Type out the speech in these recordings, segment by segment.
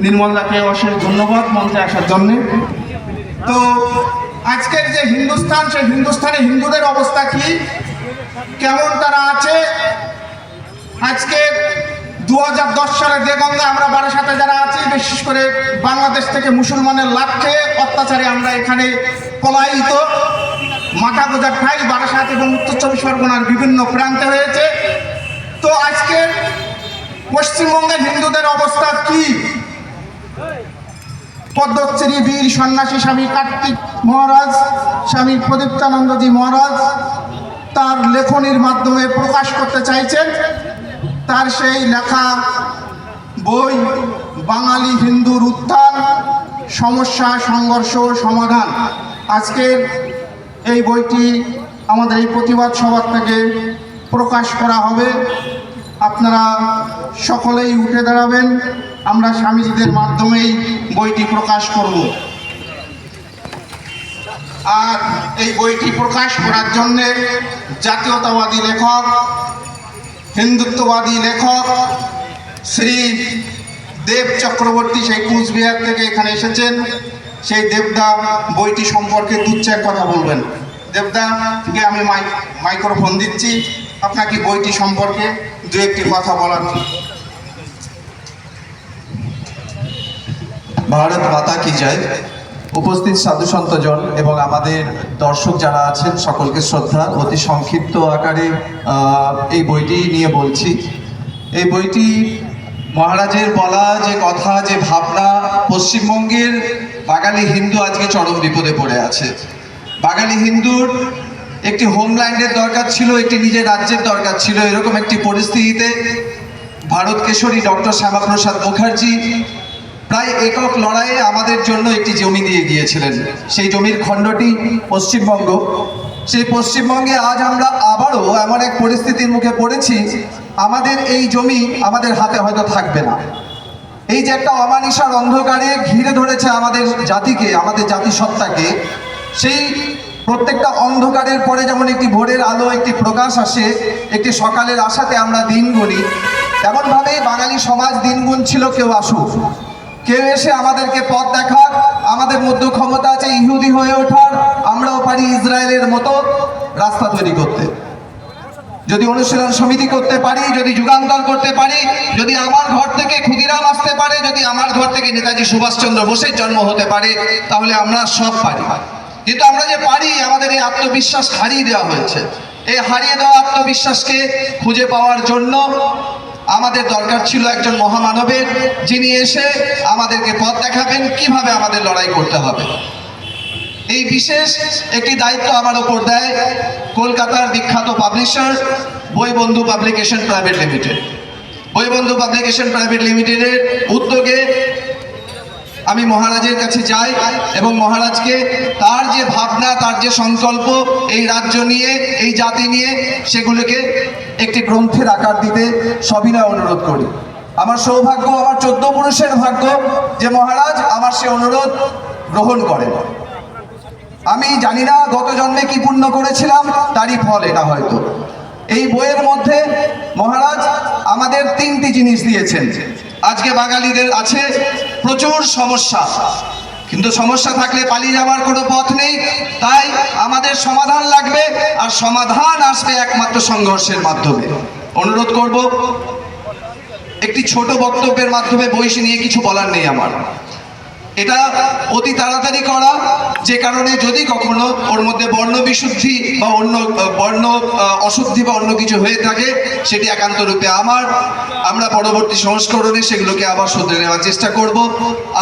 নির্মলদাকে অশেষ ধন্যবাদ মঞ্চে আসার জন্যে। তো আজকের যে হিন্দুস্তান, সেই হিন্দুস্তানে হিন্দুদের অবস্থা কি, কেমন তারা আছে, আজকে 2010 সালে দেগঙ্গা আমরা বারাসাতে যারা আছি, বিশেষ করে বাংলাদেশ থেকে মুসলমানের লাক্ষে অত্যাচারে আমরা এখানে পলায়িত, মাথা গোজার ঠাই বারাসাত এবং উত্তর চব্বিশ পরগনার বিভিন্ন প্রান্তে হয়েছে। তো আজকে পশ্চিমবঙ্গের হিন্দুদের অবস্থা কি? পদ্মশ্রী বীর সন্ন্যাসী স্বামী কার্তিক মহারাজ, স্বামী প্রদীপ্তানন্দজি মহারাজ তার লেখনীর মাধ্যমে প্রকাশ করতে চাইছেন তার সেই লেখা বই বাঙালি হিন্দুর উত্থান, সমস্যা, সংঘর্ষ, সমাধান। আজকের এই বইটি আমাদের এই প্রতিবাদ সভা থেকে প্রকাশ করা হবে। আপনারা সকলেই উঠে দাঁড়াবেন, আমরা স্বামীজিদের মাধ্যমেই বইটি প্রকাশ করব। আর এই বইটি প্রকাশ করার জন্যে জাতীয়তাবাদী লেখক, হিন্দুত্ববাদী লেখক শ্রী দেব চক্রবর্তী সেই কুচবিহার থেকে এখানে এসেছেন। সেই দেবদা বইটি সম্পর্কে দু চার কথা বলবেন। দেবদাকে আমি মাইক্রোফোন দিচ্ছি, আপনাকে বইটি সম্পর্কে দু একটি কথা বলার। ভারত মাতা কি জয়। উপস্থিত সাধু সন্তজন এবং আমাদের দর্শক যারা আছেন সকলকে শ্রদ্ধা। অতি সংক্ষিপ্ত আকারে এই বইটি নিয়ে বলছি। এই বইটি মহারাজের বলা যে কথা, যে ভাবনা, পশ্চিমবঙ্গের বাঙালি হিন্দু আজকে চরম বিপদে পড়ে আছে। বাঙালি হিন্দুর একটি হোমল্যান্ডের দরকার ছিল, একটি নিজের রাজ্যের দরকার ছিল। এরকম একটি পরিস্থিতিতে ভারত কেশরী ডক্টর শ্যামাপ্রসাদ মুখার্জি প্রায় একক লড়াইয়ে আমাদের জন্য একটি জমি দিয়ে গিয়েছিলেন। সেই জমির খণ্ডটি পশ্চিমবঙ্গ। সেই পশ্চিমবঙ্গে আজ আমরা আবারও এমন এক পরিস্থিতির মুখে পড়েছি, আমাদের এই জমি আমাদের হাতে হয়তো থাকবে না। এই যে একটা অমানিসার অন্ধকারে ঘিরে ধরেছে আমাদের জাতিকে, আমাদের জাতিসত্তাকে, সেই প্রত্যেকটা অন্ধকারের পরে যেমন একটি ভোরের আলো, একটি প্রকাশ আসে, একটি সকালের আশাতে আমরা দিন গুনি, তেমনভাবেই বাঙালি সমাজ দিন গুনছিল। কেউ আসুক, কেউ এসে আমাদেরকে পথ দেখাক। আমাদের মধ্যে ক্ষমতা আছে ইহুদি হয়ে ওঠার, আমরাও পারি ইসরায়েলের মতো রাস্তা তৈরি করতে। যদি অনুশীলন সমিতি করতে পারি, যদি যুগান্তর করতে পারি, যদি আমার ঘর থেকে ক্ষুদিরাম আসতে পারে, যদি আমার ঘর থেকে নেতাজি সুভাষচন্দ্র বোসের জন্ম হতে পারে, তাহলে আমরা সব পারি। কিন্তু আমরা যে পারি, আমাদের এই আত্মবিশ্বাস হারিয়ে দেওয়া হয়েছে। এই হারিয়ে দেওয়া আত্মবিশ্বাসকে খুঁজে পাওয়ার জন্য আমাদের দরকার ছিল একজন মহামানবের, যিনি এসে আমাদেরকে পথ দেখাবেন কিভাবে আমাদের লড়াই করতে হবে। এই বিশেষ একটি দায়িত্ব আমার ওপর দেয় কলকাতার বিখ্যাত publisher Boibondhu publication private limited. Boibondhu publication private লিমিটেডের উদ্যোগে আমি মহারাজের কাছে যাই এবং মহারাজকে তার যে ভাবনা, তার যে সংকল্প এই রাজ্য নিয়ে, এই জাতি নিয়ে, সেগুলোকে একটি গ্রন্থের আকার দিতে সবিনয় অনুরোধ করি। আমার সৌভাগ্য, আমার 14 পুরুষের ভাগ্য যে মহারাজ আমার সে অনুরোধ গ্রহণ করেন। আমি জানি না গত জন্মে কি পুণ্য করেছিলাম, তারই ফল এটা হয়তো। এই বইয়ের মধ্যে মহারাজ আমাদের 3টি জিনিস দিয়েছেন। আজকে বাঙালিদের আছে প্রচুর সমস্যা, কিন্তু সমস্যা থাকলে পালিয়ে যাওয়ার কোনো পথ নেই। তাই আমাদের সমাধান লাগবে, আর সমাধান আসবে একমাত্র সংঘর্ষের মাধ্যমে। অনুরোধ করব, একটি ছোট বক্তব্যের মাধ্যমে বই নিয়ে কিছু বলার নেই আমার। এটা অতি তাড়াতাড়ি করা, যে কারণে যদি কখনো ওর মধ্যে বর্ণ বিশুদ্ধি বা অন্য বর্ণ অশুদ্ধি বা অন্য কিছু হয়ে থাকে, সেটি একান্ত রূপে আমরা পরবর্তী সংস্করণে সেগুলোকে আবার শুধরে নেওয়ার চেষ্টা করব।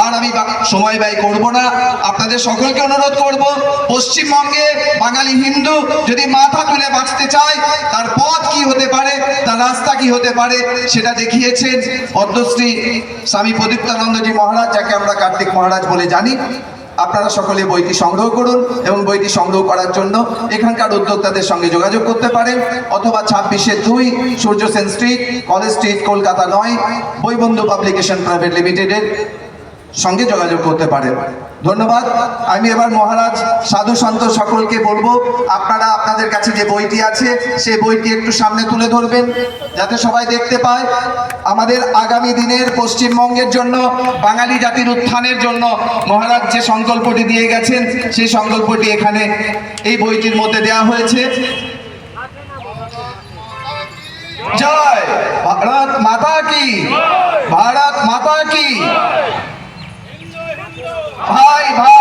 আর আমি সময় ব্যয় করব না। আপনাদের সকলকে অনুরোধ করব, পশ্চিমবঙ্গে বাঙালি হিন্দু যদি মাথা তুলে বাঁচতে চায়, তার পথ কি হতে পারে, তার রাস্তা কি হতে পারে, সেটা দেখিয়েছেন পদ্মশ্রী স্বামী প্রদীপ্তানন্দজি মহারাজ, যাকে আমরা কার্তিক মহারাজ বলে জানি। আপনারা সকলে বইটি সংগ্রহ করুন এবং বইটি সংগ্রহ করার জন্য এখানকার উদ্যোক্তাদের সঙ্গে যোগাযোগ করতে পারেন, অথবা 26-2 Surya Sen street, college street, Kolkata 9, Boibondhu publication private লিমিটেডের সঙ্গে যোগাযোগ করতে পারেন। ধন্যবাদ। আমি এবার মহারাজ সাধু সন্ত সকলকে বলবো আপনারা আপনাদের কাছে যে বইটি আছে সেই বইটি একটু সামনে তুলে ধরবেন যাতে সবাই দেখতে পায়। আমাদের আগামী দিনের পশ্চিমবঙ্গের জন্য, বাঙালি জাতির উত্থানের জন্য মহারাজ যে সংকল্পটি দিয়ে গেছেন সেই সংকল্পটি এখানে এই বইটির মধ্যে দেওয়া হয়েছে। জয় ভারত মাতা কি, ভারত মাতা কি। ভাই ভাই